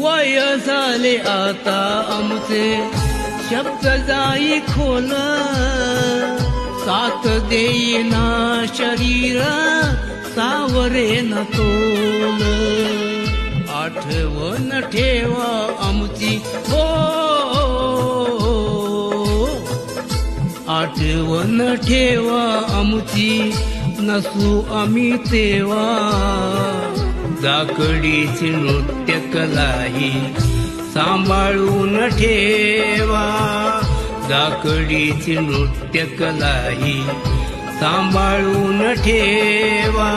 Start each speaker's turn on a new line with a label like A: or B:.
A: वय झाले आता आमचे शब्द जाई खोल साथ देईना शरीर सावरे न तोल आठवण ठेवा आमची हो आठवण ठेवा आमची नसू आम्ही तेव्हा जाकडीची नृत्य कलाई सांभाळून ठेवा जाकडीची नृत्य कलाई सांभाळून ठेवा